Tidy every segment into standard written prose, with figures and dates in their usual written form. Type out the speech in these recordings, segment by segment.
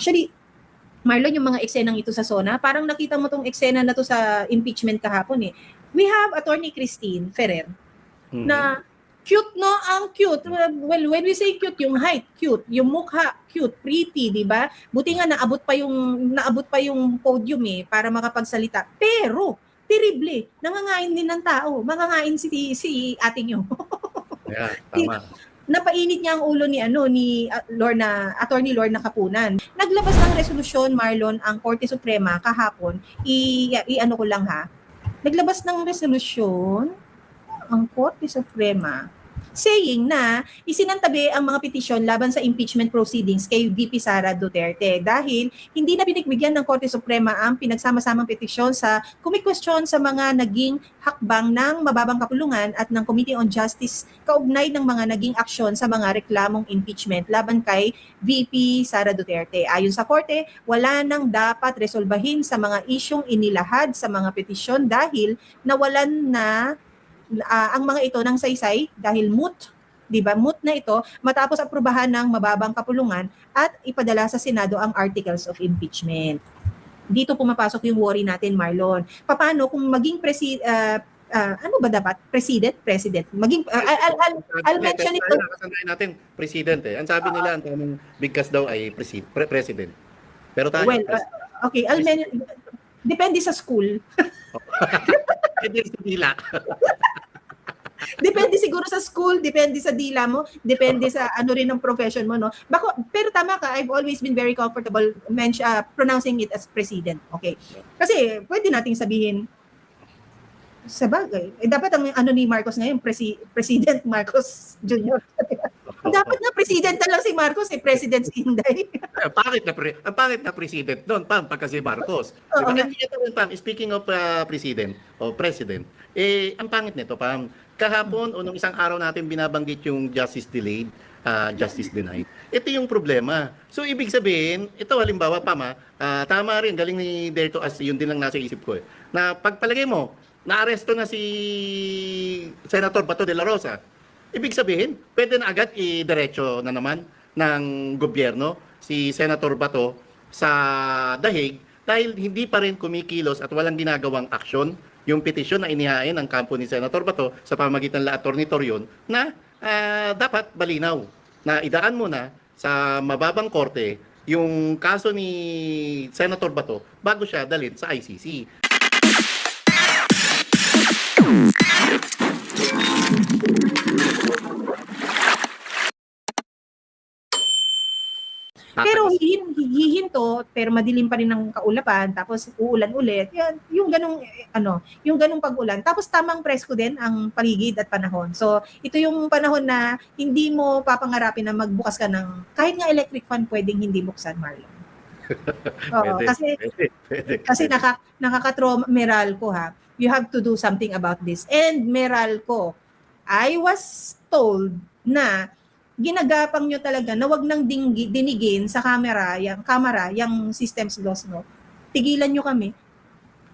Actually, Marlon, yung mga eksenang ito sa SONA, parang nakita mo tong eksena na to sa impeachment kahapon eh. We have Attorney Christine Ferrer na cute, no? Ang cute. Well, when we say cute, yung height, cute. Yung mukha, cute, pretty, di ba? Buti nga naabot pa yung podium eh para makapagsalita. Pero, terrible, nangangain din ng tao. Mangangain si ating yun. Yeah, tama. Napainit niya ang ulo ni Attorney Lorna Kapunan. Naglabas ng resolusyon, Marlon, ang Korte Suprema kahapon. Ano ko lang ha. Naglabas ng resolusyon ang Korte Suprema saying na isinantabi ang mga petisyon laban sa impeachment proceedings kay VP Sara Duterte dahil hindi na binigbigyan ng Korte Suprema ang pinagsama-samang petisyon sa kumikwestiyon sa mga naging hakbang ng mababang kapulungan at ng Committee on Justice kaugnay ng mga naging aksyon sa mga reklamong impeachment laban kay VP Sara Duterte. Ayon sa Korte, wala nang dapat resolbahin sa mga isyong inilahad sa mga petisyon dahil nawalan na ang mga ito ng saysay dahil moot, 'di ba? Moot na ito matapos aprubahan ng mababang kapulungan at ipadala sa Senado ang articles of impeachment. Dito pumapasok yung worry natin, Marlon. Paano kung maging ano ba dapat? President? Maging I'll mention it. Nakasanayan natin president eh. Ang sabi nila ang tamang bigkas daw ay president. Pero tayo okay, depende sa school. Depende sa dila. Depende siguro sa school, depende sa dila mo, depende sa ano rin ng profession mo, no? Pero tama ka, I've always been very comfortable pronouncing it as president. Okay. Kasi pwede nating sabihin sa bagay. Dapat ang ano ni Marcos ngayon, President Marcos Jr. Dapat na president na lang si Marcos, President si Inday. Ang pangit na president doon, pagka si Marcos. Diba? Speaking of president o president, ang pangit nito, kahapon o nung isang araw natin binabanggit yung justice delayed, justice denied. Ito yung problema. So, ibig sabihin, ito halimbawa, tama rin, galing ni Derito as yun din lang nasa isip ko na pagpalagay mo, naaresto na si Senator Bato de la Rosa. Ibig sabihin, pwede na agad i-diretso na naman ng gobyerno si Senator Bato sa dahig dahil hindi pa rin kumikilos at walang ginagawang aksyon yung petisyon na inihain ng kampo ni Senator Bato sa pamamagitan la Attorney Torion na dapat balinaw na idaan muna sa mababang korte yung kaso ni Senator Bato bago siya dalhin sa ICC. Pero hihinto, pero madilim pa rin ang kaulapan, tapos uulan ulit. Yan, yung ganung pag-ulan. Tapos tamang presko din ang paligid at panahon. So, ito yung panahon na hindi mo papangarapin na magbukas ka ng kahit nga electric fan pwedeng hindi buksan, Marlon. Oo, kasi nakaka-trauma Meralco ha. You have to do something about this. And Meralco, I was told na ginagapang nyo talaga na wag nang dinigin sa kamera yung systems loss, no? Tigilan nyo kami.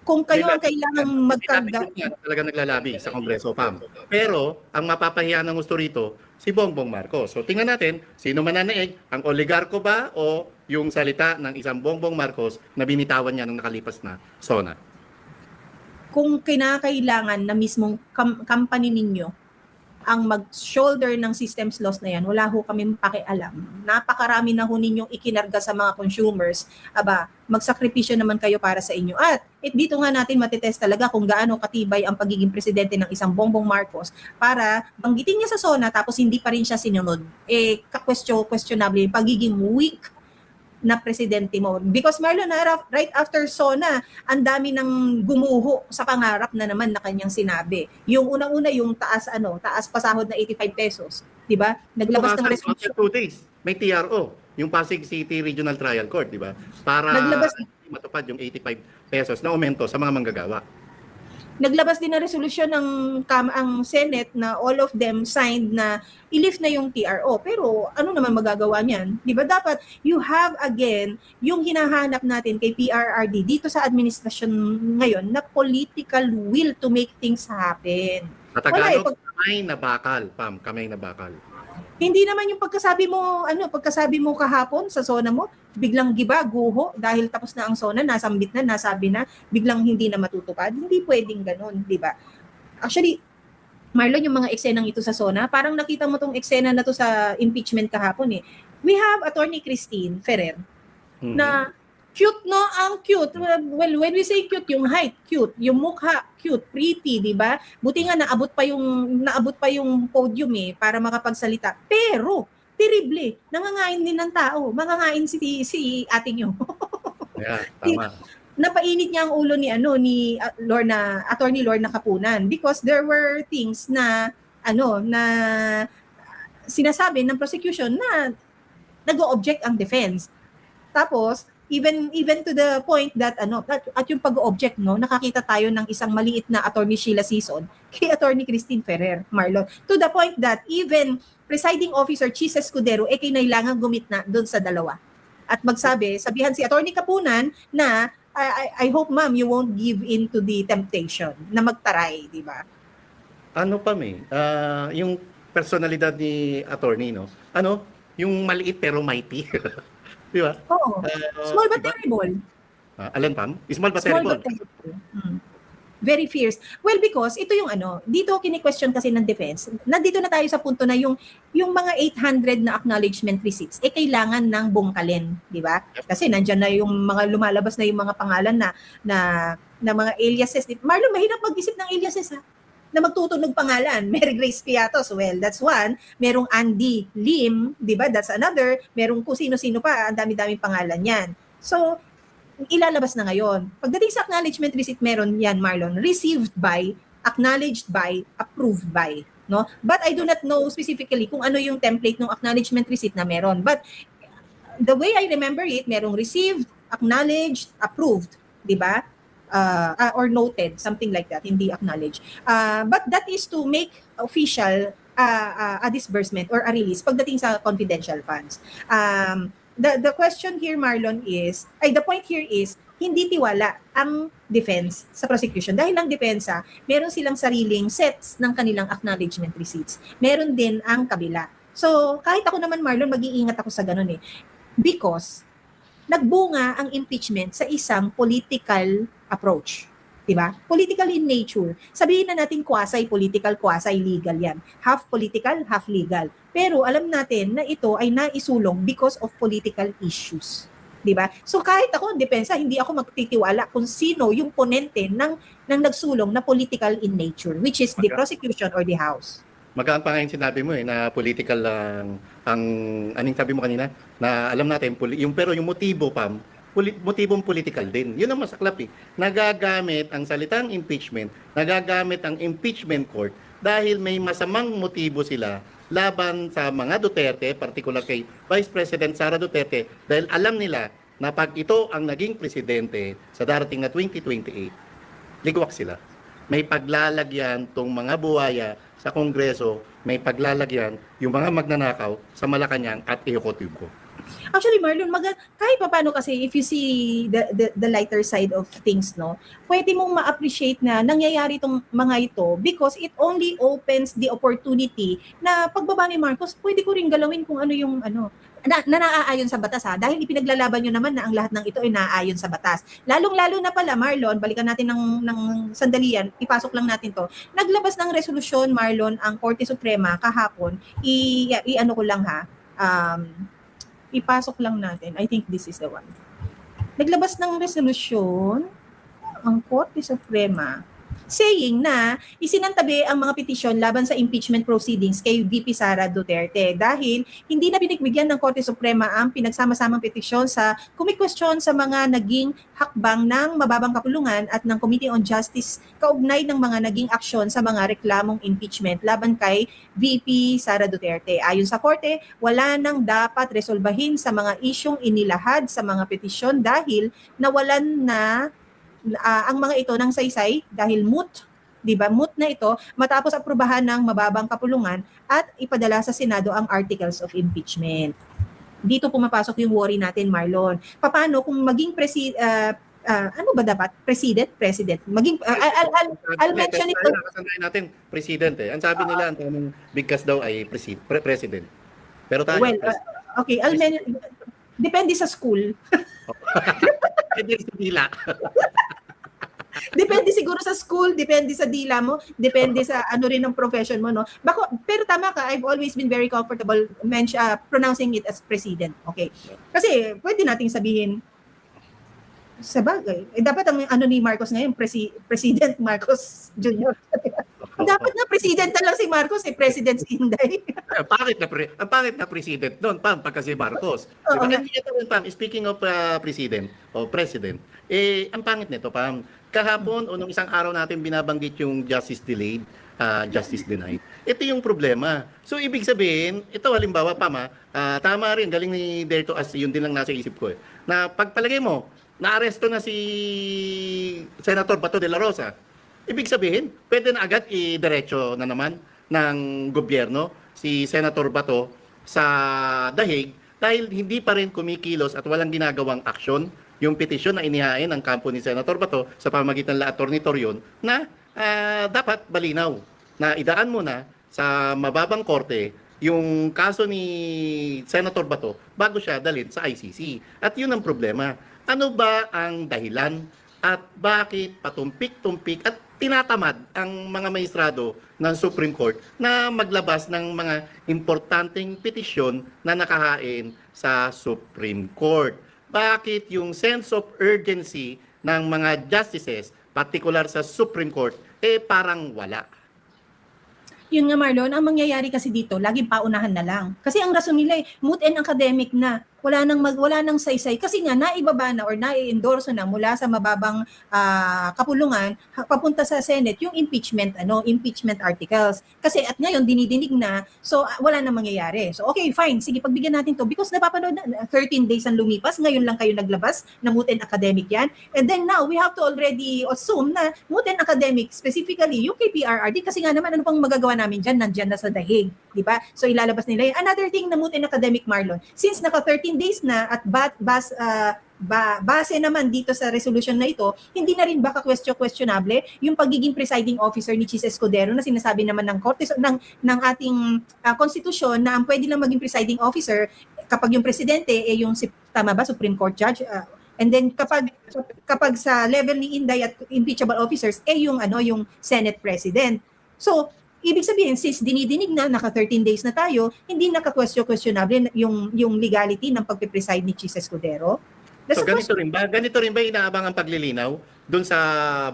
Kung kayo ang kailangang magkarga. Talaga naglalabi sa Kongreso, Pam. Pero, ang mapapahiya ng gusto rito, si Bongbong Marcos. So, tingnan natin, sino mananaig, ang oligarko ba o yung salita ng isang Bongbong Marcos na binitawan niya nung nakalipas na SONA? Kung kinakailangan na mismong company ninyo ang mag-shoulder ng systems loss na yan, wala ho kami pakialam. Napakarami na ho ninyong ikinarga sa mga consumers. Magsakripisyo naman kayo para sa inyo. At dito nga natin matitest talaga kung gaano katibay ang pagiging presidente ng isang Bongbong Marcos para banggitin niya sa SONA tapos hindi pa rin siya sinunod. Questionable yung pagiging weak na presidente mo. Because Marlon, right after SONA, ang dami ng gumuho sa pangarap na naman na kanyang sinabi. Yung unang-una, yung taas pasahod na 85 pesos. Diba? Naglabas ng resolution. 2 days, may TRO, yung Pasig City Regional Trial Court, diba? Para matupad yung 85 pesos na aumento sa mga manggagawa. Naglabas din ng resolusyon ang Senate na all of them signed na i-lift na yung TRO. Pero ano naman magagawa niyan? Di ba dapat you have again yung hinahanap natin kay PRRD dito sa administrasyon ngayon na political will to make things happen. Sa Tagalog, kamay na bakal, Pam, kamay na bakal. Hindi naman yung pagkasabi mo kahapon sa SONA mo, biglang giba, guho, dahil tapos na ang SONA, nasambit na, nasabi na, biglang hindi na matutupad. Hindi pwedeng ganun, di ba? Actually, Marlon, yung mga eksenang ito sa SONA, parang nakita mo tong eksena na to sa impeachment kahapon eh. We have Attorney Christine Ferrer na cute, no? Ang cute. Well, when we say cute, yung height, cute. Yung mukha, cute, pretty, di ba? Buti nga naabot pa yung podium eh para makapagsalita. Pero, terrible, nangangain din ng tao. Mangangain si ating yung. Yeah, tama. Napainit niya ang ulo ni Attorney Lorna Kapunan because there were things na sinasabi ng prosecution na nag-o-object ang defense. Tapos even to the point that at yung pag-o-object nakakita tayo ng isang maliit na Attorney Sheila Sison kay Attorney Christine Ferrer, Marlon, to the point that even presiding officer Chis Escudero kinailangan gumitna doon sa dalawa at sabihan si Attorney Kapunan na I hope, ma'am, you won't give in to the temptation na magtaray, di ba? Ano pa, may? Yung personalidad ni attorney, no? Yung maliit pero mighty. Di ba? Oo. Small but diba? terrible. Alin, Pam? Small but Small terrible. but terrible. Very fierce. Well, because ito yung dito kini-question kasi ng defense. Nandito na tayo sa punto na yung mga 800 na acknowledgement receipts kailangan ng bungkalin, di ba? Kasi nandiyan na yung mga lumalabas na yung mga pangalan na mga aliases. Marlon, mahirap mag-isip ng aliases ha. Na magtutunog pangalan. Mary Grace Piatos, well, that's one. Merong Andy Lim, di ba? That's another. Merong kung sino-sino pa, ang dami-daming pangalan yan. So, ilalabas na ngayon. Pagdating sa acknowledgement receipt, meron yan, Marlon, received by, acknowledged by, approved by. No? But I do not know specifically kung ano yung template ng acknowledgement receipt na meron. But the way I remember it, merong received, acknowledged, approved. Di ba? Or noted, something like that, hindi acknowledged. But that is to make official a disbursement or a release pagdating sa confidential funds. The question here, Marlon, the point here is, hindi tiwala ang defense sa prosecution. Dahil ang depensa, meron silang sariling sets ng kanilang acknowledgement receipts. Meron din ang kabila. So, kahit ako naman, Marlon, mag-iingat ako sa ganun eh. Because, nagbunga ang impeachment sa isang political approach. Diba? Political in nature. Sabihin na natin quasi-political, quasi-legal yan. Half political, half legal. Pero alam natin na ito ay naisulong because of political issues. Diba? So kahit ako, depensa, hindi ako magtitiwala kung sino yung ponente ng nagsulong na political in nature, which is the prosecution or the House. Magaan pa ngayon sinabi mo na political lang anong sabi mo kanina, na alam natin, pero yung motibo, Pam, motibong political din. Yun ang masaklap eh. Nagagamit ang salitang impeachment, nagagamit ang impeachment court dahil may masamang motibo sila laban sa mga Duterte, particular kay Vice President Sara Duterte, dahil alam nila na pag ito ang naging presidente sa darating na 2028, ligwak sila. May paglalagyan tong mga buwaya sa Kongreso, may paglalagyan yung mga magnanakaw sa Malacanang at Ejocotuco. Actually, Marlon, kahit pa paano kasi if you see the lighter side of things, no, pwede mong ma-appreciate na nangyayari itong mga ito because it only opens the opportunity na pagbaba ni Marcos, pwede ko rin galawin kung ano yung na naaayon sa batas ha, dahil ipinaglalaban nyo naman na ang lahat ng ito ay naaayon sa batas. Lalong-lalo na pala, Marlon, balikan natin ng sandalian, ipasok lang natin to. Naglabas ng resolusyon, Marlon, ang Korte Suprema kahapon, i-ano ko lang ha, ipasok lang natin. I think this is the one. Naglabas ng resolusyon ang Korte Suprema saying na isinantabi ang mga petisyon laban sa impeachment proceedings kay VP Sara Duterte dahil hindi na binigbigyan ng Korte Suprema ang pinagsama-samang petisyon sa kumikwestiyon sa mga naging hakbang ng mababang kapulungan at ng Committee on Justice kaugnay ng mga naging aksyon sa mga reklamong impeachment laban kay VP Sara Duterte. Ayon sa Korte, wala nang dapat resolbahin sa mga isyong inilahad sa mga petisyon dahil nawalan na ang mga ito ng saysay dahil moot, 'di ba? Moot na ito matapos aprubahan ng mababang kapulungan at ipadala sa Senado ang articles of impeachment. Dito pumapasok yung worry natin, Marlon. Paano kung maging ano ba dapat? President? Maging I'll mention it. Nakasandayan natin president eh. Ang sabi nila ang tamang bigkas daw ay president. Pero tayo okay, Depende sa school. Pwede rin sa dila. Depende siguro sa school, depende sa dila mo, depende sa ano rin ng profession mo, no? Pero tama ka, I've always been very comfortable pronouncing it as president. Okay. Kasi pwede nating sabihin, sa bagay, dapat ang ano ni Marcos ngayon, President Marcos Jr. Dapat na president na lang si Marcos, President si Inday. Ang pangit na president doon, Pam, pagka si Marcos. Oo nga. Hindi ito rin, Pam, speaking of president o president, ang pangit nito, Pam, kahapon o nung isang araw natin binabanggit yung justice delayed, justice denied. Ito yung problema. So, ibig sabihin, ito halimbawa, Pam, tama rin, galing ni Derto as yun din lang nasa isip ko, na pagpalagay mo, naaresto na si Senator Bato de la Rosa. Ibig sabihin, pwede na agad i-diretso na naman ng gobyerno si Senator Bato sa dahig dahil hindi pa rin kumikilos at walang ginagawang aksyon yung petisyon na inihain ng kampo ni Senator Bato sa pamamagitan ng Attorney Torion na dapat malinaw na idaan muna sa mababang korte yung kaso ni Senator Bato bago siya dalhin sa ICC. At yun ang problema. Ano ba ang dahilan at bakit patumpik-tumpik at tinatamad ang mga maestrado ng Supreme Court na maglabas ng mga importanteng petisyon na nakahain sa Supreme Court? Bakit yung sense of urgency ng mga justices, particular sa Supreme Court, parang wala? Yun nga Marlon, ang mangyayari kasi dito, laging paunahan na lang. Kasi ang rason nila moot and academic na. Wala nang saysay kasi nga naibaba na or nai-endorso na mula sa mababang kapulungan papunta sa Senate yung impeachment articles. Kasi at ngayon dinidinig na, so wala nang mangyayari. So okay, fine. Sige, pagbigyan natin to because napapanood na 13 days ang lumipas, ngayon lang kayo naglabas na moot and academic yan. And then now we have to already assume na moot and academic, specifically yung KPRRD, kasi nga naman ano pang magagawa namin dyan, nandyan na sa dahig, di ba? So ilalabas nila yun. Another thing na moot and academic, Marlon, since naka 13 days na at base naman dito sa resolution na ito, hindi na rin baka questionable yung pagiging presiding officer ni Chis Escudero na sinasabi naman ng korte ng ating konstitusyon na ang pwede lang maging presiding officer kapag yung presidente yung tama ba Supreme Court judge, and then kapag sa level ni Inday at impeachable officers yung Senate President. So ibig sabihin, since dinidinig na, naka 13 days na tayo, hindi naka-questionable yung legality ng pagpipreside ni Chis Escudero. So ganito rin ba inaabang ang paglilinaw doon sa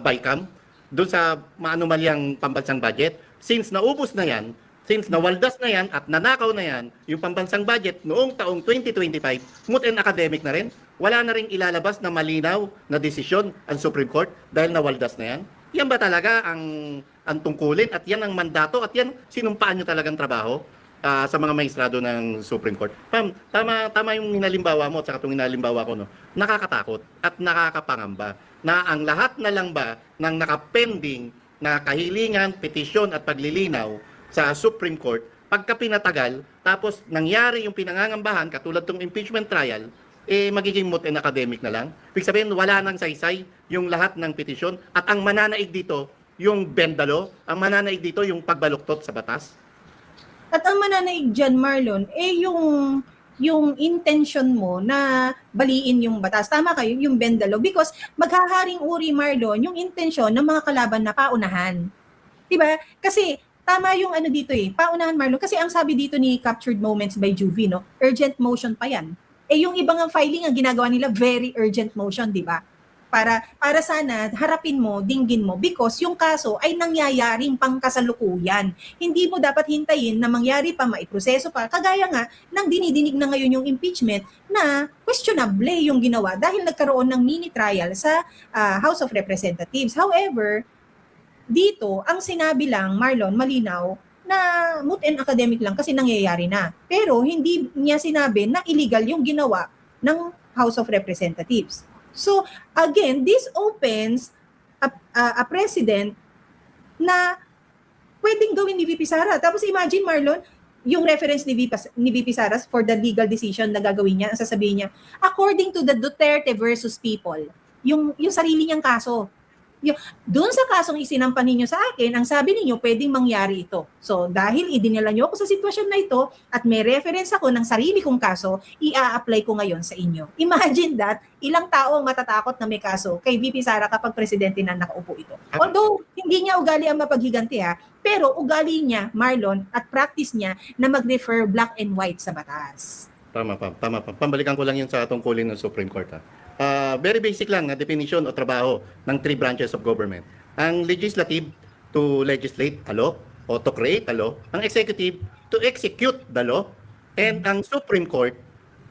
BICAM, doon sa maanumalyang pambansang budget? Since naubos na yan, since nawaldas na yan at nanakaw na yan, yung pambansang budget noong taong 2025, moot and academic na rin, wala na rin ilalabas na malinaw na desisyon ang Supreme Court dahil nawaldas na yan? Yan ba talaga ang tungkulin at yan ang mandato at yan sinumpaan nyo talagang trabaho sa mga maestrado ng Supreme Court? Pam, tama yung hinalimbawa mo at saka itong hinalimbawa ko, no? Nakakatakot at nakakapangamba na ang lahat na lang ba ng nakapending na kahilingan, petisyon at paglilinaw sa Supreme Court, pagka pinatagal, tapos nangyari yung pinangangambahan katulad ng impeachment trial, magiging moot and academic na lang. Ibig sabihin, wala nang saysay yung lahat ng petisyon at ang mananaig dito, yung bendalo, ang mananaig dito, yung pagbaluktot sa batas. At ang mananaig dyan, Marlon, yung intention mo na baliin yung batas. Tama kayo, yung bendalo. Because maghaharing uri, Marlon, yung intention ng mga kalaban na paunahan. Diba? Kasi tama yung dito paunahan, Marlon. Kasi ang sabi dito ni Captured Moments by Juvie, no? Urgent motion pa yan. Yung ibang filing ang ginagawa nila very urgent motion, di ba? Para sana harapin mo, dinggin mo because yung kaso ay nangyayaring pangkasalukuyan. Hindi mo dapat hintayin na mangyari pa, maiproseso pa. Kagaya nga nang dinidinig na ngayon yung impeachment na questionable yung ginawa dahil nagkaroon ng mini trial sa House of Representatives. However, dito ang sinabi lang, Marlon, malinaw, na moot and academic lang kasi nangyayari na. Pero hindi niya sinabi na illegal yung ginawa ng House of Representatives. So, again, this opens a precedent na pwedeng gawin ni VP Sara. Tapos imagine, Marlon, yung reference ni VP Sara for the legal decision na gagawin niya, ang sasabihin niya, according to the Duterte versus people, yung sarili niyang kaso. Doon sa kasong isinampan ninyo sa akin, ang sabi ninyo, pwedeng mangyari ito. So, dahil idinala nyo ako sa sitwasyon na ito at may reference ako ng sarili kong kaso, i-a-apply ko ngayon sa inyo. Imagine that, ilang tao ang matatakot na may kaso kay VP Sara kapag presidente na nakaupo ito. Although, hindi niya ugali ang mapaghiganti pero ugali niya, Marlon, at practice niya na mag-refer black and white sa batas. Tama pa. Pambalikan ko lang yun sa tungkulin ng Supreme Court. Very basic lang na definition o trabaho ng three branches of government. Ang legislative to legislate a law o to create a law, ang executive to execute the law, and ang Supreme Court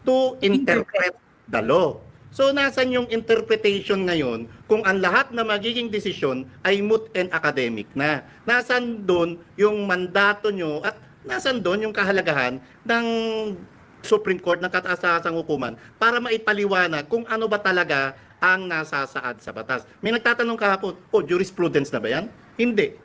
to interpret the law. So nasan yung interpretation ngayon kung ang lahat na magiging desisyon ay moot and academic na? Nasan doon yung mandato nyo at nasan doon yung kahalagahan ng Supreme Court ng kataas-taasang hukuman para maipaliwanag kung ano ba talaga ang nasasaad sa batas. May nagtatanong kahapon, jurisprudence na ba yan? Hindi.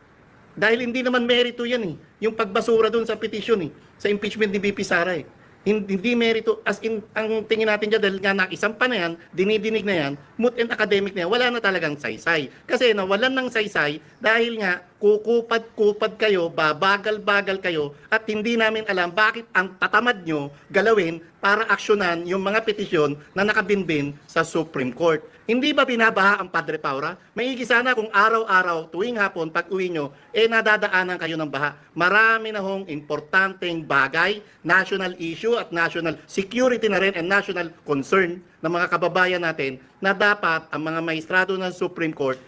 Dahil hindi naman merito yan yung pagbasura doon sa petition sa impeachment ni VP Sara Hindi merito, as in, ang tingin natin dyan, dahil nga nakisampa na yan, dinidinig na yan, moot and academic na yan, wala na talagang saysay. Kasi nawalan ng saysay dahil nga kukupad-kupad kayo, babagal-bagal kayo, at hindi namin alam bakit ang tatamad nyo galawin para aksyonan yung mga petisyon na nakabinbin sa Supreme Court. Hindi ba binabaha ang Padre Paura? Maigi sana kung araw-araw, tuwing hapon, pag uwi nyo, nadadaanan kayo ng baha. Marami na hong importanteng bagay, national issue at national security na rin and national concern ng mga kababayan natin na dapat ang mga maestrado ng Supreme Court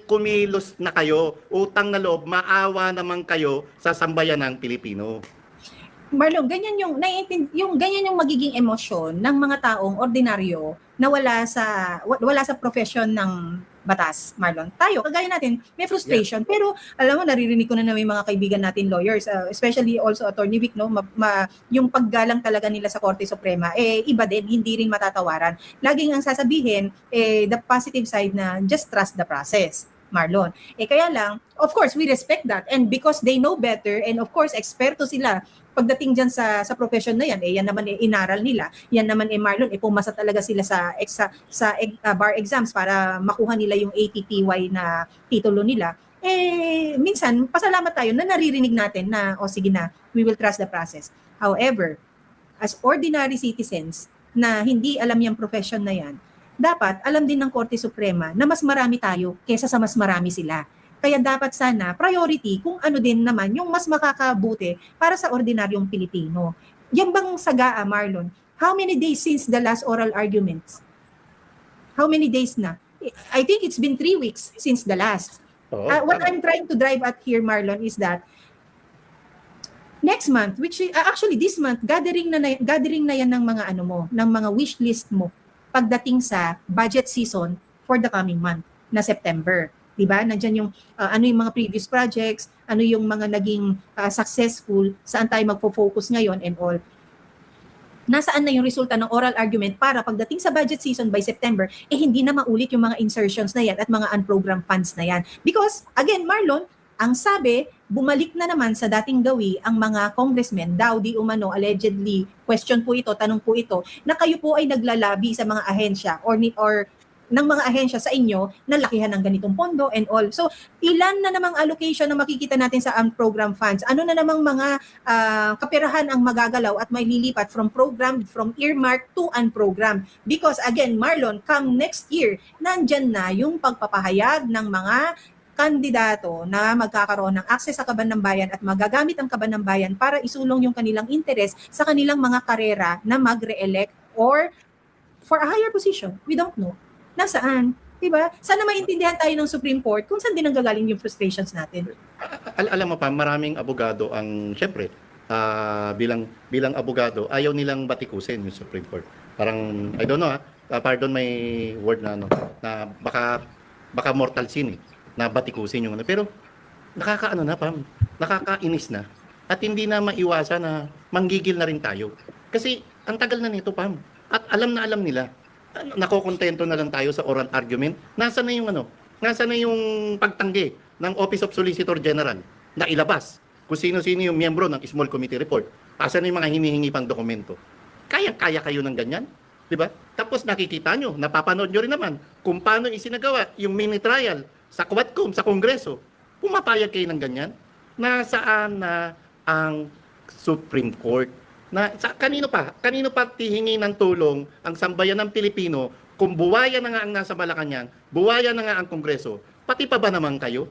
kumilos na kayo, utang na loob, maawa naman kayo sa sambayanang Pilipino. Marlon, ganyan yung magiging emosyon ng mga taong ordinaryo na wala sa profession ng batas, Marlon. Tayo, kagaya natin, may frustration. Yeah. Pero alam mo, naririnig ko na may mga kaibigan natin lawyers, especially also Attorney Vic, yung paggalang talaga nila sa Korte Suprema, iba din, hindi rin matatawaran. Laging ang sasabihin, the positive side na just trust the process. Marlon. Kaya lang, of course, we respect that. And because they know better, and of course, eksperto sila pagdating dyan sa profession na yan, yan naman inaral nila. Yan naman Marlon, pumasa talaga sila sa bar exams para makuha nila yung ATTY na titulo nila. Minsan, pasalamat tayo na naririnig natin na, sige na, we will trust the process. However, as ordinary citizens na hindi alam yung profession na yan, dapat alam din ng Korte Suprema na mas marami tayo kaysa sa mas marami sila. Kaya dapat sana priority kung ano din naman yung mas makakabuti para sa ordinaryong Pilipino. Yan bang sagaa, Marlon? How many days since the last oral arguments? How many days na? I think it's been 3 weeks since the last. What I'm trying to drive at here, Marlon, is that next month, which actually this month, gathering na yan ng mga ng mga wish list mo pagdating sa budget season for the coming month na September. Diba? Nandiyan yung ano yung mga previous projects, ano yung mga naging successful, saan tayo magfo-focus ngayon and all. Nasaan na yung resulta ng oral argument para pagdating sa budget season by September, hindi na maulit yung mga insertions na yan at mga unprogrammed funds na yan. Because, again, Marlon, ang sabi, bumalik na naman sa dating gawi ang mga congressmen, daw di umano, allegedly, question po ito, tanong po ito, na kayo po ay naglalabi sa mga ahensya or ng mga ahensya sa inyo na lakihan ng ganitong pondo and all. So, ilan na namang allocation na makikita natin sa unprogrammed funds? Ano na namang mga kaperahan ang magagalaw at may lilipat from earmark to unprogrammed? Because again, Marlon, come next year, nandyan na yung pagpapahayag ng mga kandidato na magkakaroon ng access sa Kaban ng Bayan at magagamit ang Kaban ng Bayan para isulong yung kanilang interes sa kanilang mga karera na mag-re-elect or for a higher position. We don't know. Nasaan? Diba? Sana maintindihan tayo ng Supreme Court kung saan din ang gagaling yung frustrations natin. Alam mo pa, maraming abogado ang, syempre, bilang abogado, ayaw nilang batikusin yung Supreme Court. Parang, I don't know pardon my word na baka mortal sin na batikusin yung pero nakakainis na at hindi na maiwasan na manggigil na rin tayo. Kasi ang tagal na nito, Pam. At alam nila. Nakokontento na lang tayo sa oral argument. Nasaan na yung pagtanggi ng Office of Solicitor General na ilabas kung sino-sino yung miyembro ng Small Committee Report. Asan na yung mga hinihingi pang dokumento. Kaya kayo ng ganyan? Diba? Tapos nakikita nyo, napapanood nyo rin naman kung paano isinagawa yung mini trial sa Quadcom, sa Kongreso. Pumapayag kayo ng ganyan? Nasaan na ang Supreme Court? Kanino pa tihingi ng tulong ang sambayan ng Pilipino kung buwaya na nga ang nasa Malacanang, buwaya na nga ang Kongreso, pati pa ba naman kayo?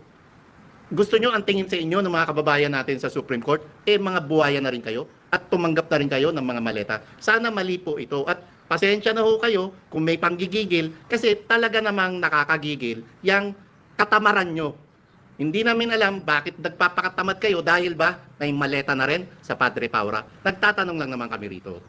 Gusto nyo ang tingin sa inyo ng mga kababayan natin sa Supreme Court, mga buwaya na rin kayo at tumanggap na rin kayo ng mga maleta. Sana mali po ito at pasensya na ho kayo kung may panggigigil kasi talaga namang nakakagigil yung katamaran nyo. Hindi namin alam bakit nagpapakatamad kayo dahil ba may maleta na rin sa Padre Paura. Nagtatanong lang naman kami rito.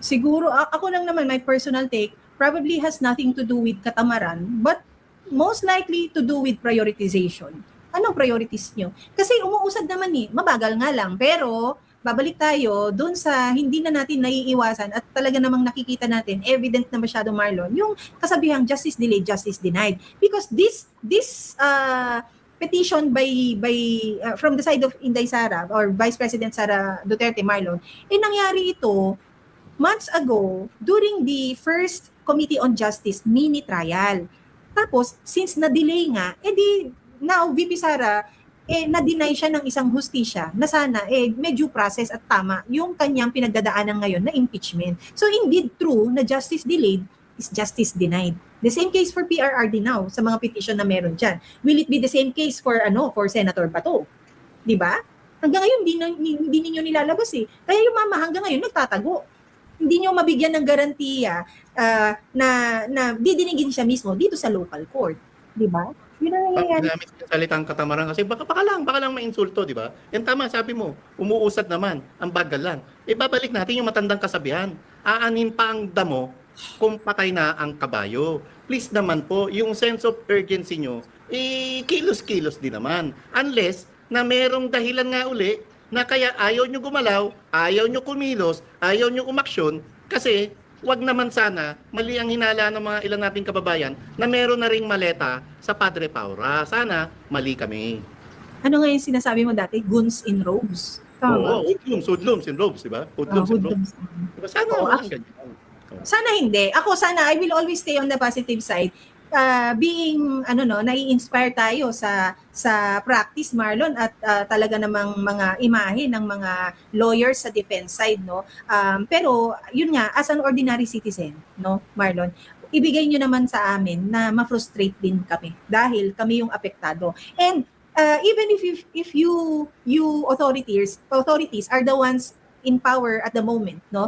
Siguro, ako lang naman, my personal take, probably has nothing to do with katamaran, but most likely to do with prioritization. Anong priorities nyo? Kasi umuusad naman mabagal nga lang, pero babalik tayo doon sa hindi na natin naiiwasan at talaga namang nakikita natin, evident na masyado, Marlon, yung kasabihang justice delayed, justice denied. Because this petition from the side of Inday Sara or Vice President Sara Duterte, Marlon, nangyari ito months ago during the first Committee on Justice mini trial. Tapos, since na-delay nga, now, VP Sara, na-deny siya ng isang hustisya na sana, may due process at tama yung kanyang pinagdadaanan ngayon na impeachment. So, indeed true na justice delayed is justice denied. The same case for PRRD now sa mga petition na meron dyan. Will it be the same case for Senator Bato? Di ba? Hanggang ngayon, hindi ninyo nilalabas Kaya yung mama hanggang ngayon nagtatago. Hindi nyo mabigyan ng garantiya na didinigin siya mismo dito sa local court. Di ba? Yun ang nangyayari. Gamit yung salitang katamaran kasi baka lang mainsulto, di ba? Yan tama, sabi mo, umuusad naman, ang bagal lang. Babalik natin yung matandang kasabihan. Aanin pa ang damo kung patay na ang kabayo. Please naman po, yung sense of urgency nyo, kilos-kilos din naman. Unless na merong dahilan nga uli na kaya ayaw nyo gumalaw, ayaw nyo kumilos, ayaw nyo umaksyon, kasi wag naman sana, mali ang hinala ng mga ilan nating kababayan na meron na ring maleta sa Padre Paura. Sana, mali kami. Ano nga yung sinasabi mo dati? Goons in robes. Tama. Oo, hoodlums in robes, di ba? Hoodlums in robes. Diba? Sana walang ganyan. Sana hindi. Ako sana, I will always stay on the positive side. Being, nai-inspire tayo sa practice, Marlon, at talaga namang mga imahe ng mga lawyers sa defense side, no? Pero, yun nga, as an ordinary citizen, no, Marlon, ibigay nyo naman sa amin na ma-frustrate din kami dahil kami yung apektado. And even if you authorities are the ones in power at the moment, no,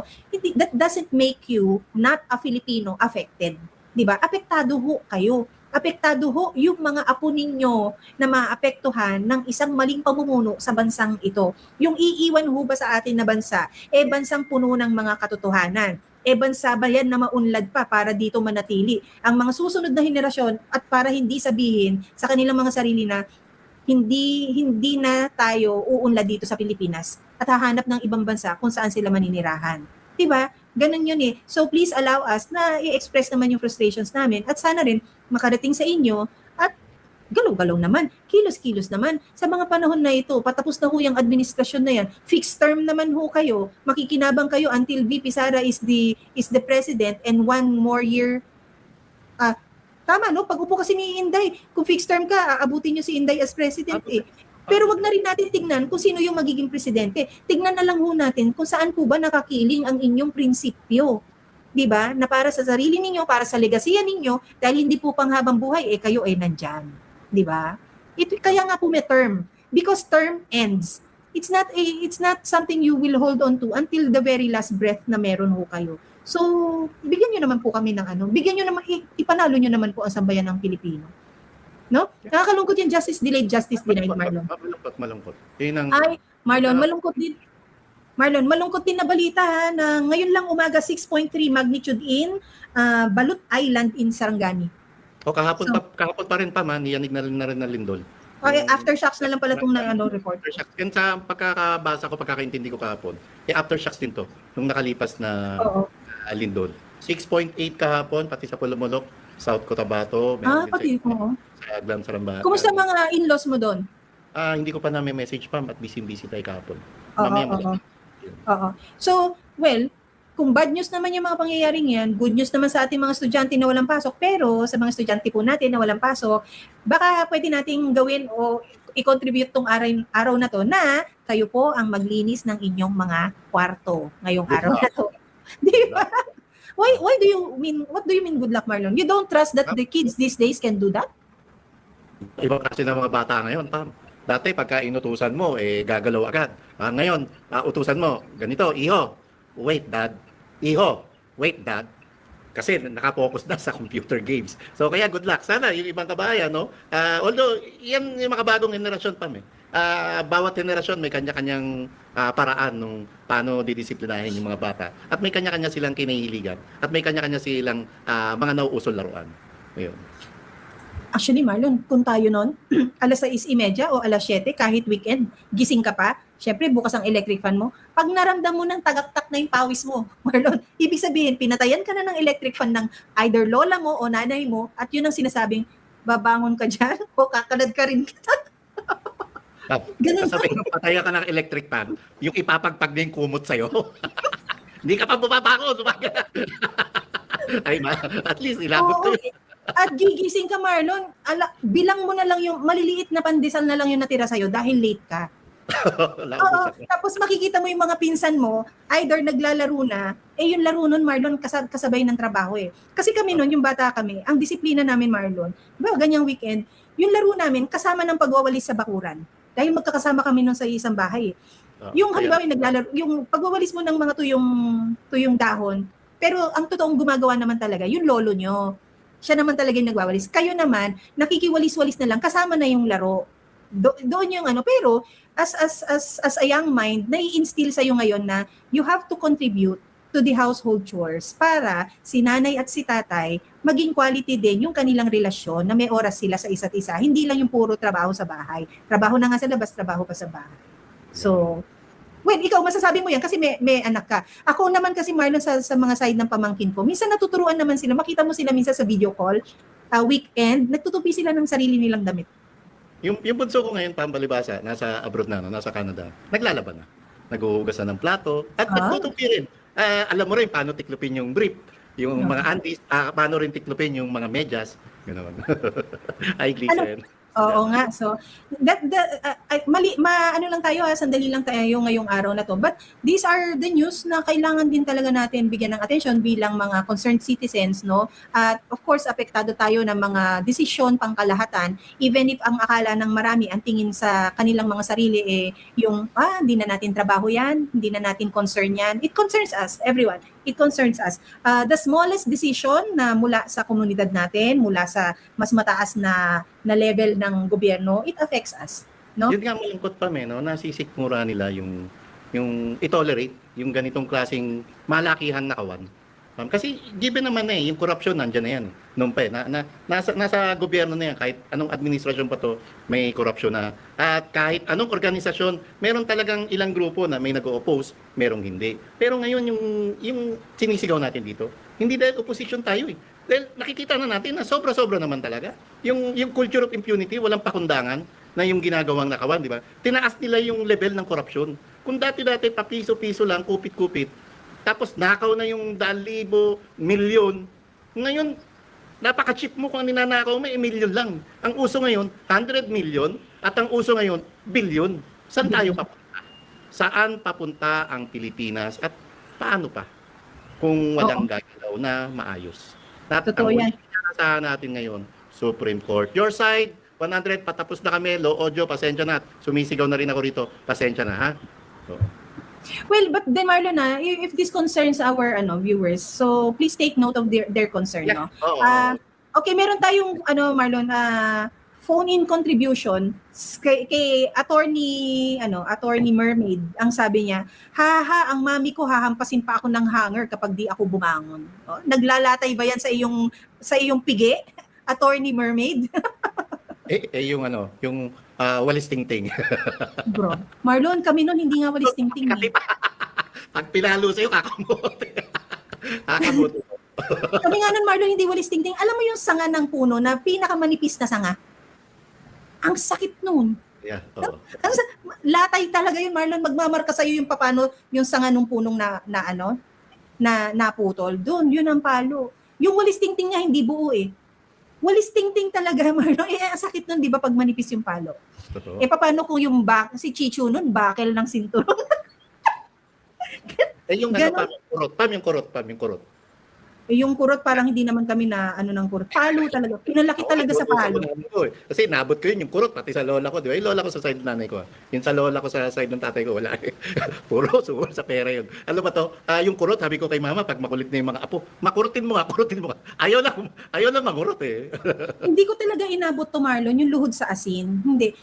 that doesn't make you not a Filipino affected. 'Di ba? Apektado ho kayo. Apektado ho yung mga apo ninyo na maapektuhan ng isang maling pamumuno sa bansang ito. Yung iiwan ho ba sa atin na bansa, bansang puno ng mga katotohanan. Bansa ba yan na maunlad pa para dito manatili ang mga susunod na henerasyon at para hindi sabihin sa kanilang mga sarili na hindi na tayo uunlad dito sa Pilipinas at hahanap ng ibang bansa kung saan sila maninirahan. 'Di ba? Ganun yun So please allow us na i-express naman yung frustrations namin at sana rin makarating sa inyo at galaw-galaw naman, kilos-kilos naman. Sa mga panahon na ito, patapos na ho yung administrasyon na yan. Fixed term naman ho kayo, makikinabang kayo until VP Sara is the president and 1 more year. Tama, no? Pag upo kasi ni Inday, kung fixed term ka, aabutin nyo si Inday as president Pero wag na rin natin tignan kung sino yung magiging presidente. Tignan na lang ho natin kung saan po ba nakakiling ang inyong prinsipyo. 'Di ba? Na para sa sarili ninyo, para sa legasiya ninyo, dahil hindi po panghabang buhay, kayo ay nandyan. 'Di ba? Ito kaya nga po may term. Because term ends. It's not something you will hold on to until the very last breath na meron ho kayo. So, bigyan nyo naman po kami ng bigyan nyo naman, ipanalo nyo naman po ang sambayan ng Pilipino. No? Nakakalungkot yung justice delayed, justice denied, Marlon. Malungkot. Ay, Marlon, malungkot din. Marlon, malungkot din na balita na ngayon lang umaga 6.3 magnitude in Balut Island in Sarangani. Kahapon pa rin pa man, yanig na rin na Lindol. Aftershocks na lang pala itong report. Aftershocks. Yan sa pagkakabasa ko, pagkakaintindi ko kahapon. Aftershocks din to, nung nakalipas na Lindol. 6.8 kahapon, pati sa Pulumulok, South Cotabato. Pati po. Sa Aglam, Sarambatan. Kumusta mga in-laws mo doon? Hindi ko pa message pa at busy tayo kahapon. Oo. So, well, kung bad news naman yung mga pangyayaring yan, good news naman sa ating mga estudyante na walang pasok, pero sa mga estudyante po natin na walang pasok, baka pwede nating gawin o i-contribute tong araw na to na kayo po ang maglinis ng inyong mga kwarto ngayong Good araw luck. na to. Di ba? Why do you mean, what do you mean good luck, Marlon? You don't trust that the kids these days can do that? Iba kasi ng mga bata ngayon, Pam. Dati pagka inutusan mo, gagalaw agad. Ngayon, utusan mo, ganito, iho, wait dad, iho, wait dad. Kasi nakapokus na sa computer games. So kaya good luck. Sana yung ibang kabayan, no? Although, yan yung mga bagong henerasyon, Pam. Bawat henerasyon may kanya-kanyang paraan nung paano didisiplinahin yung mga bata. At may kanya-kanya silang kinahiligan. At may kanya-kanya silang mga nauusol laruan. Ayun. Actually, Marlon, kung tayo nun, alas 6:30 o alas 7, kahit weekend, gising ka pa, syempre bukas ang electric fan mo. Pag naramdam mo ng tagaktak na yung pawis mo, Marlon, ibig sabihin, pinatayan ka na ng electric fan ng either lola mo o nanay mo, at yun ang sinasabing, babangon ka dyan o kakalad ka rin. Ganun Sasabihin mo, pataya ka ng electric fan, yung ipapagpag na yung kumot sa'yo. Hindi ka pa bumabako, sumaga. Ay, at least ilabot Oo. to. At gigising ka, Marlon, bilang mo na lang yung maliliit na pandesal na lang yung natira sa'yo dahil late ka. Oo, tapos makikita mo yung mga pinsan mo, either naglalaro na, yung laro nun, Marlon, kasabay ng trabaho eh. Kasi kami nun, yung bata kami, ang disiplina namin, Marlon, ba, ganyang weekend, yung laro namin, kasama ng pagwawalis sa bakuran. Dahil magkakasama kami nun sa isang bahay eh. Yung halimbawa yung naglalaro, yung pagwawalis mo ng mga tuyong dahon, pero ang totoong gumagawa naman talaga, yung lolo nyo. Siya naman talaga yung nagwawalis. Kayo naman, nakikiwalis-walis na lang, kasama na yung laro. Doon yung pero as a young mind, nai-instill sa'yo ngayon na you have to contribute to the household chores para si nanay at si tatay maging quality din yung kanilang relasyon na may oras sila sa isa't isa. Hindi lang yung puro trabaho sa bahay. Trabaho na nga sa labas, trabaho pa sa bahay. So, ikaw masasabi mo yan kasi may anak ka. Ako naman kasi, Marlon, sa mga side ng pamangkin ko, minsan natuturuan naman sila. Makita mo sila minsan sa video call, weekend, nagtutupi sila ng sarili nilang damit. Yung bunso ko ngayon, Pambalibasa, nasa abroad na, nasa Canada, naglalaban na. Naghuhugas na ng plato, at nagtutupi rin. Alam mo rin paano tiklopin yung brief, yung mga aunties, paano rin tiklopin yung mga medyas. Ganoon. Ay, Gleason. Oo nga. So, ano lang tayo sandali lang tayo ngayong araw na to. But these are the news na kailangan din talaga natin bigyan ng attention bilang mga concerned citizens, no? At of course, apektado tayo ng mga desisyon pangkalahatan, even if ang akala ng marami ang tingin sa kanilang mga sarili yung, hindi na natin trabaho yan, hindi na natin concern yan. It concerns us, everyone. It concerns us. The smallest decision na mula sa komunidad natin, mula sa mas mataas na level ng gobyerno, it affects us, no? Yun nga malungkot pa no? Nasisikmura nila yung i-tolerate yung ganitong klaseng malakihan na kawan. Kasi given naman yung corruption nandiyan na yan. Noon pa nasa gobyerno na yan, kahit anong administrasyon pa to, may corruption na. At kahit anong organisasyon, meron talagang ilang grupo na may nag-o-oppose, merong hindi. Pero ngayon yung sinisigaw natin dito, hindi dahil opposition tayo Dahil nakikita na natin na sobra-sobra naman talaga. Yung culture of impunity, walang pakundangan na yung ginagawang nakawan, di ba? Tinaas nila yung level ng korupsyon. Kung dati-dati pa piso-piso lang, kupit-kupit, tapos nakaw na yung 1,000, milyon. Ngayon, napaka-cheap mo kung ninanakaw mo, milyon lang. Ang uso ngayon, 100 million, at ang uso ngayon, billion. Saan tayo papunta? Saan papunta ang Pilipinas? At paano pa? Kung walang gagalaw na maayos. Totoo yan. Ang natin ngayon, Supreme Court. Your side, 100, patapos na kami. Low audio, pasensya na. Sumisigaw na rin ako rito. Pasensya na, ha? So, well, but then Marlon, if this concerns our viewers, so please take note of their concern, no? Okay, meron tayong Marlon, phone-in contribution kay attorney Mermaid. Ang sabi niya, ang mami ko hahampasin pa ako ng hanger kapag di ako bumangon. Naglalatay ba yan sa iyong pigi, Attorney Mermaid? yung walis tingting. Bro, Marlon, kami nun hindi nga walis tingting. Pag pinalo sa'yo, kakamuti. Kakamuti. Kami nga nun, Marlon, hindi walis tingting. Alam mo yung sanga ng puno na pinakamanipis na sanga? Ang sakit nun. Yeah, Latay talaga yun, Marlon. Magmamarka sa'yo yung papano yung sanga ng punong na na naputol, doon, yun ang palo. Yung walis tingting nga hindi buo eh. Walis tingting talaga, Marlon. Ang sakit nun, di ba, pag manipis yung palo. Totoo. Paano kung yung si Chichu nun, bakel ng sinturon? Yung Ganon. Pam, yung kurot. Yung kurot, parang hindi naman kami na ng kurot. Palo talaga. Pinalaki talaga sa palo. Kasi nabot ko yun, yung kurot, pati sa lola ko, di ba? Yung lola ko sa side ng nanay ko. Yung sa lola ko sa side ng tatay ko, wala. Puro, sumul sa pera yun. Ano ba to? Yung kurot, sabi ko kay mama, pag makulit na yung mga apo, makurutin mo nga. Ayaw lang mangurot eh. Hindi ko talaga inabot to, Marlon, yung luhod sa asin. Hindi.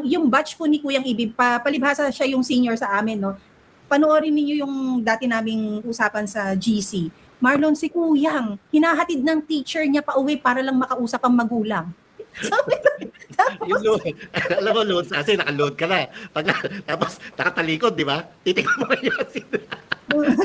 Yung batch po ni Kuyang Ibig, palibhasa siya yung senior sa amin, no? Panoorin niyo yung dati naming usapan sa GC. Marlon, si Kuyang, hinahatid ng teacher niya pa uwi para lang makausap ang magulang. Sabi ko, Yung load, alam mo, load sa asin, nakaload ka na. Tapos, nakatalikod, di ba? Titignan mo yung asin.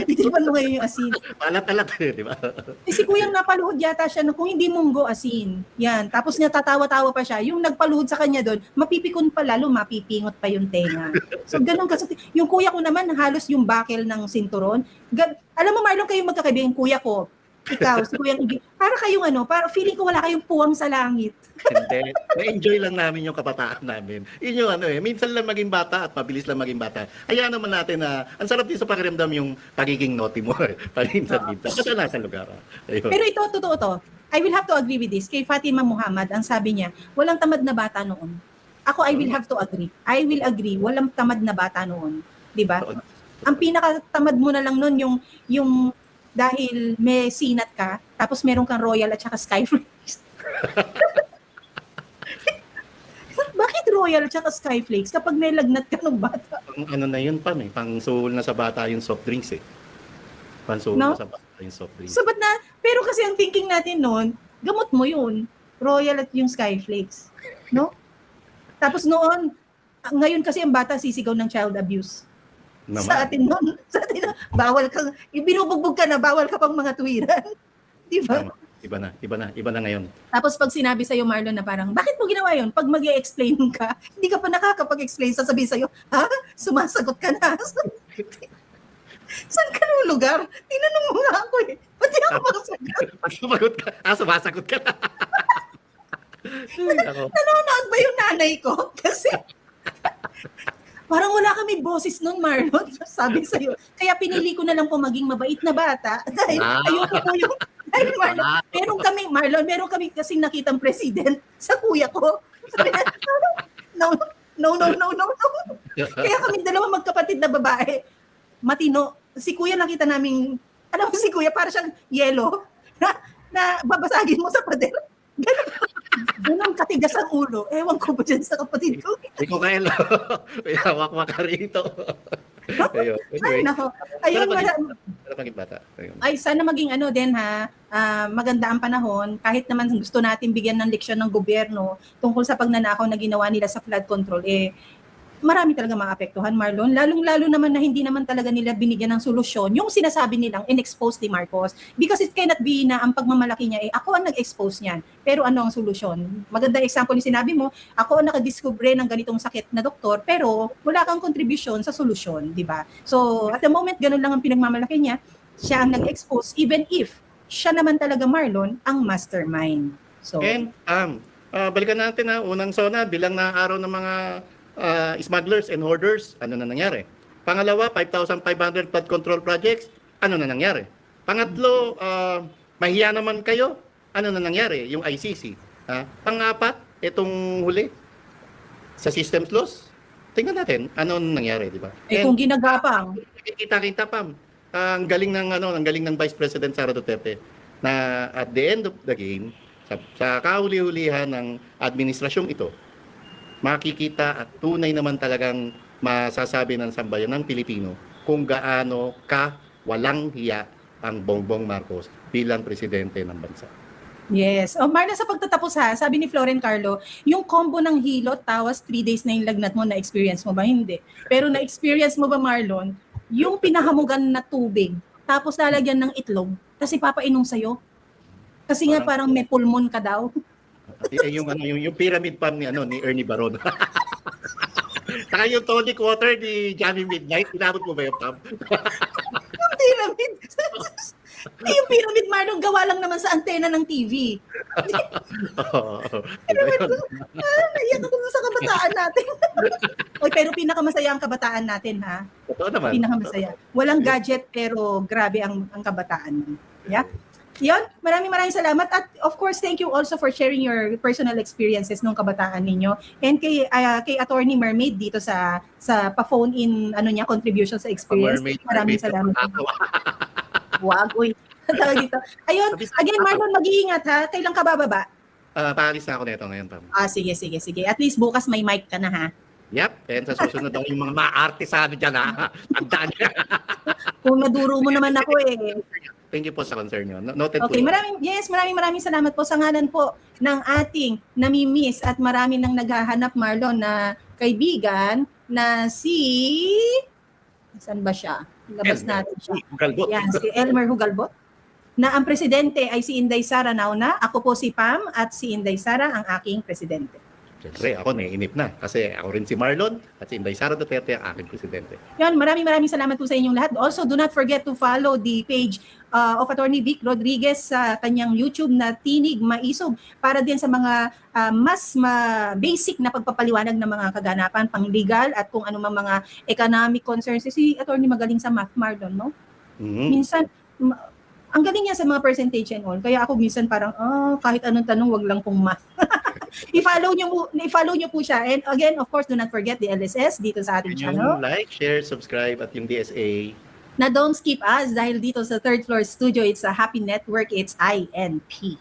titipan mo ngayon yung asin. Palat-palat, di ba? Si Kuyang napaluhod yata siya, no, kung hindi munggo, asin. Yan. Tapos niya tatawa-tawa pa siya. Yung nagpaluhod sa kanya doon, mapipikon pa lalo, mapipingot pa yung tenga. So, ganun kasi. Yung kuya ko naman, halos yung bakel ng sinturon. Alam mo, Marlon, kayo magkakaibigan, kuya ko. Ikaw, si Kuyang Ibig. Para kayong para feeling ko wala kayong puwang sa langit. Hindi. Na-enjoy lang namin yung kabataan namin. Yun yung minsan lang maging bata at mabilis lang maging bata. Hayaan naman natin na, ang sarap din sa pakiramdam yung pagiging naughty mo. Paminsan-minsan. Basta nasa lugar. Ayun. Pero ito, totoo to. I will have to agree with this. Kay Fatima Muhammad, ang sabi niya, walang tamad na bata noon. Ako, I will have to agree. I will agree, walang tamad na bata noon. Di ba? Ang pinakatamad mo na lang noon, yung dahil may sinat ka, tapos meron kang Royal at saka Skyflakes. Bakit Royal at saka Skyflakes kapag may lagnat ka ng bata? Ano na yun, Pam, pang suhol na sa bata yung soft drinks eh. Pang suhol No? na sa bata yung soft drinks. So, pero kasi ang thinking natin noon, gamot mo yun. Royal at yung Skyflakes. No? Tapos ngayon kasi ang bata sisigaw ng child abuse. Naman. Sa atin nun, bawal kang, binubugbog ka na, bawal ka pang mga tuwiran. Di ba? Tama. Iba na ngayon. Tapos pag sinabi sa'yo, Marlon, na parang, bakit mo ginawa yun? Pag mag-i-explain ka, hindi ka pa nakakapag-explain, sasabihin sa'yo, ha? Sumasagot ka na. Saan ka nung lugar? Tinanong mo nga ako eh. Ba't di ako makasagot? Pag sumasagot ka na. Nanonood ba yung nanay ko? Kasi, parang wala kami boses nun, Marlon. Sabi sa'yo. Kaya pinili ko na lang po maging mabait na bata. Dahil ayoko po yung... Dahil Marlon, meron kami kasing nakitang president sa kuya ko. Sabi na, no. Kaya kami dalawa magkapatid na babae. Matino. Si kuya nakita naming... Alam mo si kuya, para siyang yelo na babasagin mo sa pader. Ganun katigas ang ulo. Ewan ko ba dyan sa kapatid ko. Hindi ko kaya may hawak ka rito. Ayun. Ay, nako. Ayun, Para maging bata. Ayun. ay, sana maging din ha, maganda ang panahon. Kahit naman gusto natin bigyan ng leksyon ng gobyerno tungkol sa pagnanakaw na ginawa nila sa flood control, marami talaga maapektuhan, Marlon. Lalong-lalo naman na hindi naman talaga nila binigyan ng solusyon yung sinasabi nilang in-expose ni Marcos. Because it cannot be na ang pagmamalaki niya, ako ang nag-expose niyan. Pero ano ang solusyon? Maganda example yung sinabi mo, ako ang nakadiskubre ng ganitong sakit na doktor, pero wala kang kontribusyon sa solusyon, di ba? So, at the moment, ganun lang ang pinagmamalaki niya. Siya ang nag-expose, even if siya naman talaga, Marlon, ang mastermind. So, And, balikan natin unang zona, bilang na araw ng mga smugglers and hoarders, ano na nangyari? Pangalawa, 5,500 flood control projects, ano na nangyari? Pangatlo, mahiya naman kayo, ano na nangyari? Yung ICC. Pangapat, itong huli, sa systems loss, tingnan natin, ano nangyari, di ba? kung ginagapang, Kita Pam, ang galing ng Vice President Sara Duterte na at the end of the game, sa kahuli-hulihan ng administrasyong ito, makikita at tunay naman talagang masasabi ng sambayan ng Pilipino kung gaano ka walang hiya ang Bongbong Marcos bilang presidente ng bansa. yes. Marlon, sa pagtatapos sabi ni Floren Carlo, yung combo ng hilot, tawas, 3 days na yung lagnat mo, na-experience mo ba? Hindi. Pero na-experience mo ba, Marlon, yung pinahamugan na tubig, tapos lalagyan ng itlog, tapos ipapainom sa'yo? Kasi nga parang may pulmon ka daw. Yung pyramid palm ni Ernie Baron. Saka yung tonic water ni Johnny Midnight, inabot mo ba yung Pam? Yung pyramid. Yung pyramid, Marlon, gawa lang naman sa antena ng TV. Oo. Naiyak ako sa kabataan natin. Oy, pero pinakamasaya ang kabataan natin, ha? Totoo naman. Pinakamasaya. Walang gadget, pero grabe ang kabataan. Yeah? Yun, maraming salamat. At of course, thank you also for sharing your personal experiences nung kabataan ninyo. And kay Attorney Mermaid dito sa pa-phone in contribution sa experience. Maraming salamat. Wag, uy. Tawag dito. Ayun, again, Marlon, mag-iingat, ha? Kailan ka bababa? Paalis na ako nito ngayon, Pam. Sige. At least bukas may mic ka na, ha? Yep, and sa susunod daw yung mga ma-artisano dyan, ha? Tandaan niya. Kung naduro mo naman ako, eh. Thank you po sa concern nyo. Noted Okay, po. maraming salamat po sa ngalan po ng ating namimiss at marami nang naghahanap, Marlon, na kaibigan na si... Saan ba siya? Labas natin siya. Hugalbot. Yan, si Elmer Hugalbot. Na ang presidente ay si Inday Sara Nauna. Ako po si Pam at si Inday Sara ang aking presidente. Siyempre, ako naiinip na. Kasi ako rin si Marlon at si Inday Sara Duterte ang aking presidente. Yan, maraming salamat po sa inyong lahat. Also, do not forget to follow the page of Attorney Vic Rodriguez sa kanyang YouTube na Tinig Maisog para din sa mga mas basic na pagpapaliwanag ng mga kaganapan, pang-legal at kung ano mga economic concerns. Si Attorney magaling sa math, Marlon, no? Mhm. Minsan, ang galing niya sa mga percentage and all. Kaya ako minsan parang, kahit anong tanong, wag lang pong math. I-follow nyo po siya. And again, of course, do not forget the LSS dito sa ating channel. Yung like, share, subscribe at yung DSA. Na don't skip us dahil dito sa third floor studio, it's a happy network, it's INP.